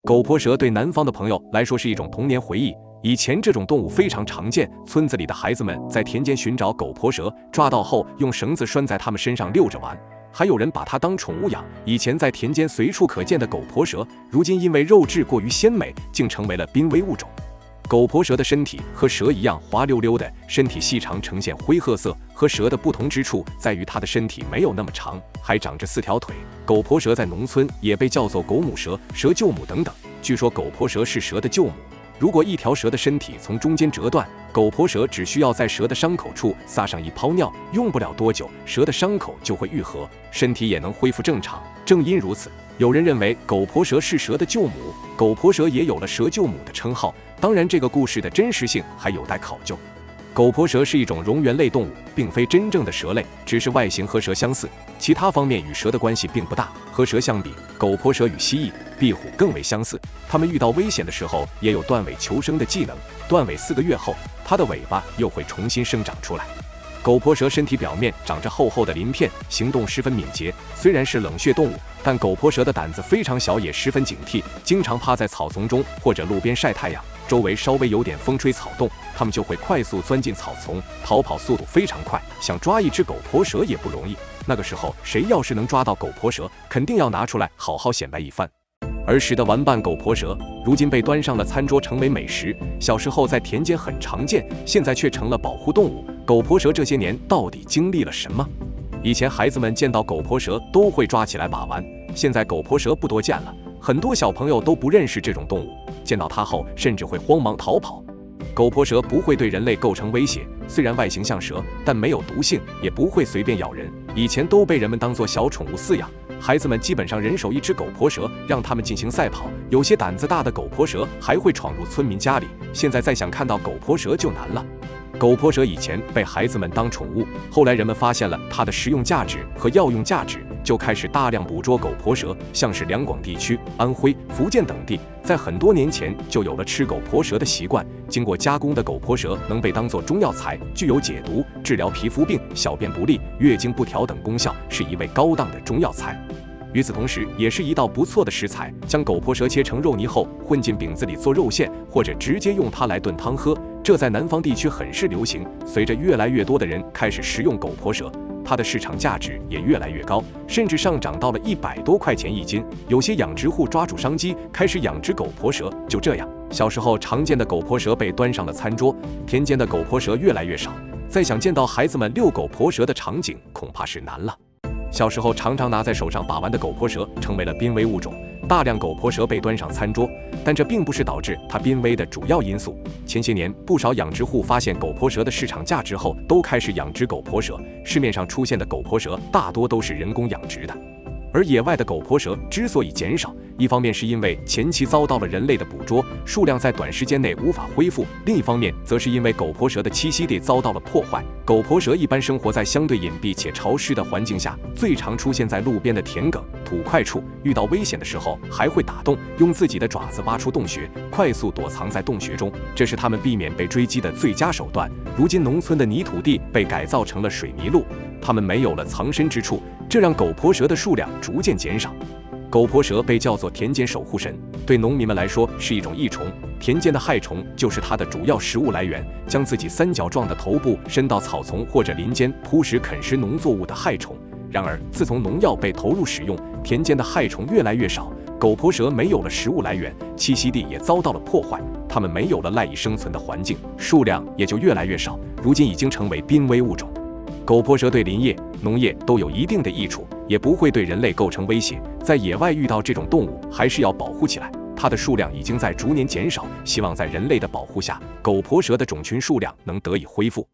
狗婆蛇对南方的朋友来说是一种童年回忆。以前这种动物非常常见，村子里的孩子们在田间寻找狗婆蛇，抓到后用绳子拴在它们身上遛着玩，还有人把它当宠物养。以前在田间随处可见的狗婆蛇，如今因为肉质过于鲜美，竟成为了濒危物种。狗婆蛇的身体和蛇一样滑溜溜的，身体细长，呈现灰褐色。和蛇的不同之处在于它的身体没有那么长，还长着4条腿。狗婆蛇在农村也被叫做狗母蛇、蛇舅母等等。据说狗婆蛇是蛇的舅母。如果一条蛇的身体从中间折断，狗婆蛇只需要在蛇的伤口处撒上一泡尿，用不了多久，蛇的伤口就会愈合，身体也能恢复正常。正因如此，有人认为狗婆蛇是蛇的舅母，狗婆蛇也有了蛇舅母的称号。当然，这个故事的真实性还有待考究。狗婆蛇是一种蝾螈类动物，并非真正的蛇类，只是外形和蛇相似，其他方面与蛇的关系并不大。和蛇相比，狗婆蛇与蜥蜴、壁虎更为相似，它们遇到危险的时候也有断尾求生的技能。断尾4个月后，它的尾巴又会重新生长出来。狗婆蛇身体表面长着厚厚的鳞片，行动十分敏捷。虽然是冷血动物，但狗婆蛇的胆子非常小，也十分警惕，经常趴在草丛中或者路边晒太阳。周围稍微有点风吹草动，它们就会快速钻进草丛，逃跑速度非常快。想抓一只狗婆蛇也不容易。那个时候，谁要是能抓到狗婆蛇，肯定要拿出来好好显摆一番。儿时的玩伴狗婆蛇，如今被端上了餐桌，成为美食。小时候在田间很常见，现在却成了保护动物。狗婆蛇这些年到底经历了什么？以前孩子们见到狗婆蛇都会抓起来把玩，现在狗婆蛇不多见了，很多小朋友都不认识这种动物，见到它后甚至会慌忙逃跑。狗婆蛇不会对人类构成威胁，虽然外形像蛇，但没有毒性，也不会随便咬人。以前都被人们当作小宠物饲养，孩子们基本上人手一只狗婆蛇，让他们进行赛跑。有些胆子大的狗婆蛇还会闯入村民家里，现在再想看到狗婆蛇就难了。狗婆蛇以前被孩子们当宠物，后来人们发现了它的食用价值和药用价值，就开始大量捕捉狗婆蛇。像是两广地区、安徽、福建等地，在很多年前就有了吃狗婆蛇的习惯。经过加工的狗婆蛇能被当作中药材，具有解毒、治疗皮肤病、小便不利、月经不调等功效，是一味高档的中药材。与此同时，也是一道不错的食材。将狗婆蛇切成肉泥后，混进饼子里做肉馅，或者直接用它来炖汤喝，这在南方地区很是流行。随着越来越多的人开始食用狗婆蛇，它的市场价值也越来越高，甚至上涨到了100多块钱一斤。有些养殖户抓住商机，开始养殖狗婆蛇。就这样，小时候常见的狗婆蛇被端上了餐桌，田间的狗婆蛇越来越少，再想见到孩子们遛狗婆蛇的场景，恐怕是难了。小时候常常拿在手上把玩的狗婆蛇成为了濒危物种，大量狗婆蛇被端上餐桌，但这并不是导致它濒危的主要因素。前些年，不少养殖户发现狗婆蛇的市场价值后，都开始养殖狗婆蛇。市面上出现的狗婆蛇大多都是人工养殖的。而野外的狗婆蛇之所以减少，一方面是因为前期遭到了人类的捕捉，数量在短时间内无法恢复；另一方面，则是因为狗婆蛇的栖息地遭到了破坏。狗婆蛇一般生活在相对隐蔽且潮湿的环境下，最常出现在路边的田埂、土块处。遇到危险的时候，还会打洞，用自己的爪子挖出洞穴，快速躲藏在洞穴中，这是它们避免被追击的最佳手段。如今，农村的泥土地被改造成了水泥路，它们没有了藏身之处，这让狗婆蛇的数量逐渐减少。狗婆蛇被叫做田间守护神，对农民们来说是一种益虫。田间的害虫就是它的主要食物来源，将自己三角状的头部伸到草丛或者林间扑食啃食农作物的害虫。然而，自从农药被投入使用，田间的害虫越来越少，狗婆蛇没有了食物来源，栖息地也遭到了破坏，它们没有了赖以生存的环境，数量也就越来越少，如今已经成为濒危物种。狗婆蛇对林业、农业都有一定的益处，也不会对人类构成威胁。在野外遇到这种动物，还是要保护起来。它的数量已经在逐年减少，希望在人类的保护下，狗婆蛇的种群数量能得以恢复。